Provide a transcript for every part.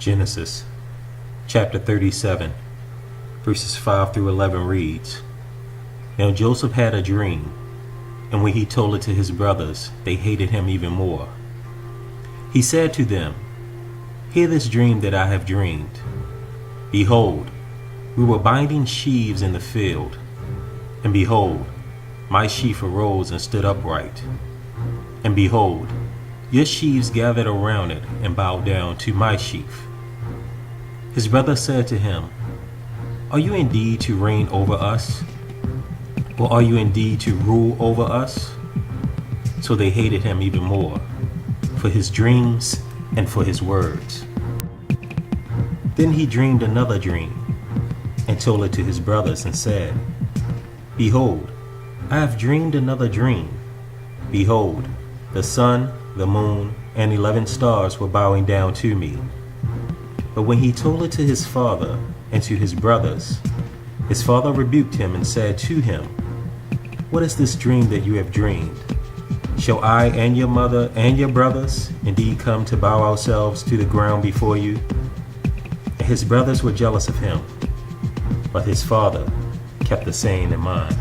Genesis chapter 37, verses 5 through 11 reads, Now Joseph had a dream, and when he told it to his brothers, they hated him even more. He said to them, Hear this dream that I have dreamed. Behold, we were binding sheaves in the field, and behold, my sheaf arose and stood upright. And behold, your sheaves gathered around it and bowed down to my sheaf. His brother said to him, Are you indeed to reign over us? Or are you indeed to rule over us? So they hated him even more, for his dreams and for his words. Then he dreamed another dream, and told it to his brothers, and said, Behold, I have dreamed another dream. Behold, the sun, the moon, and 11 stars were bowing down to me. But when he told it to his father and to his brothers, his father rebuked him and said to him, What is this dream that you have dreamed? Shall I and your mother and your brothers indeed come to bow ourselves to the ground before you? And his brothers were jealous of him, but his father kept the saying in mind.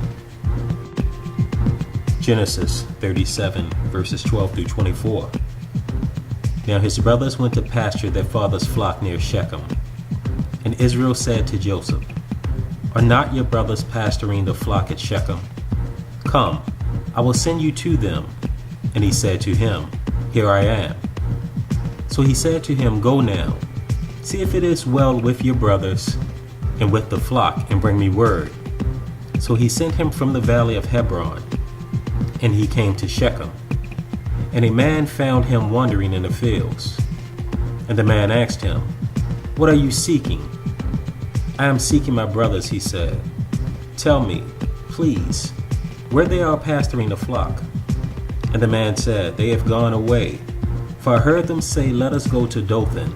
Genesis 37, verses 12 through 24. Now his brothers went to pasture their father's flock near Shechem. And Israel said to Joseph, Are not your brothers pasturing the flock at Shechem? Come, I will send you to them. And he said to him, Here I am. So he said to him, Go now, see if it is well with your brothers and with the flock, and bring me word. So he sent him from the valley of Hebron. And he came to Shechem. And a man found him wandering in the fields. And the man asked him, What are you seeking? I am seeking my brothers, he said. Tell me, please, where they are pasturing the flock. And the man said, They have gone away, for I heard them say, Let us go to Dothan.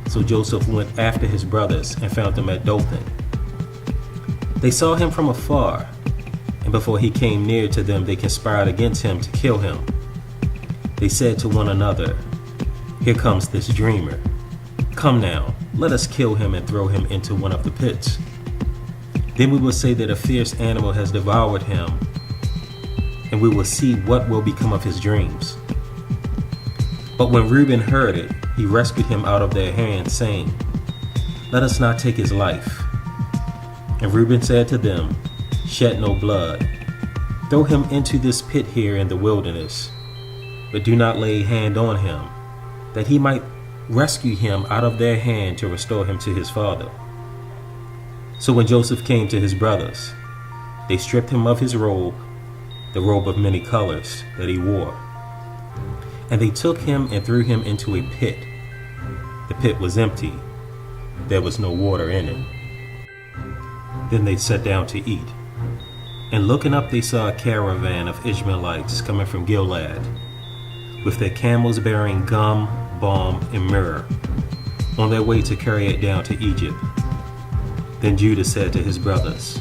So Joseph went after his brothers and found them at Dothan. They saw him from afar, and before he came near to them, they conspired against him to kill him. They said to one another, Here comes this dreamer. Come now, let us kill him and throw him into one of the pits. Then we will say that a fierce animal has devoured him, and we will see what will become of his dreams. But when Reuben heard it, he rescued him out of their hands, saying, Let us not take his life. And Reuben said to them, Shed no blood. Throw him into this pit here in the wilderness, but do not lay hand on him, that he might rescue him out of their hand to restore him to his father. So when Joseph came to his brothers, they stripped him of his robe, the robe of many colors that he wore. And they took him and threw him into a pit. The pit was empty. There was no water in it. Then they sat down to eat. And looking up, they saw a caravan of Ishmaelites coming from Gilead, with their camels bearing gum, balm, and myrrh, on their way to carry it down to Egypt. Then Judah said to his brothers,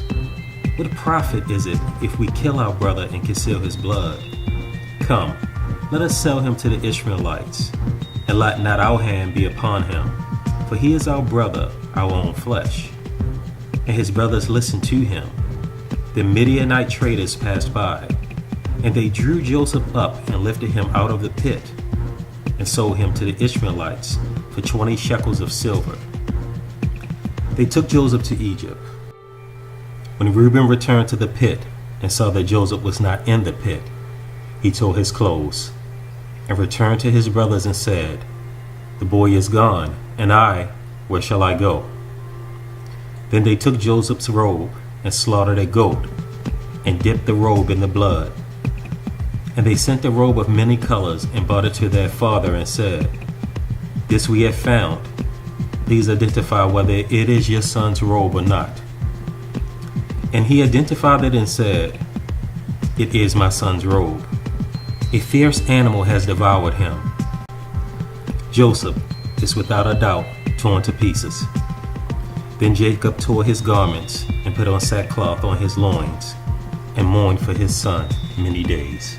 What profit is it if we kill our brother and conceal his blood? Come, let us sell him to the Ishmaelites, and let not our hand be upon him, for he is our brother, our own flesh. And his brothers listened to him. The Midianite traders passed by, and they drew Joseph up and lifted him out of the pit, and sold him to the Ishmaelites for 20 shekels of silver. They took Joseph to Egypt. When Reuben returned to the pit and saw that Joseph was not in the pit, he tore his clothes and returned to his brothers and said, The boy is gone, and I, where shall I go? Then they took Joseph's robe and slaughtered a goat and dipped the robe in the blood. And they sent the robe of many colors and brought it to their father and said, This we have found. Please identify whether it is your son's robe or not. And he identified it and said, It is my son's robe. A fierce animal has devoured him. Joseph is without a doubt torn to pieces. Then Jacob tore his garments and put on sackcloth on his loins and mourned for his son many days.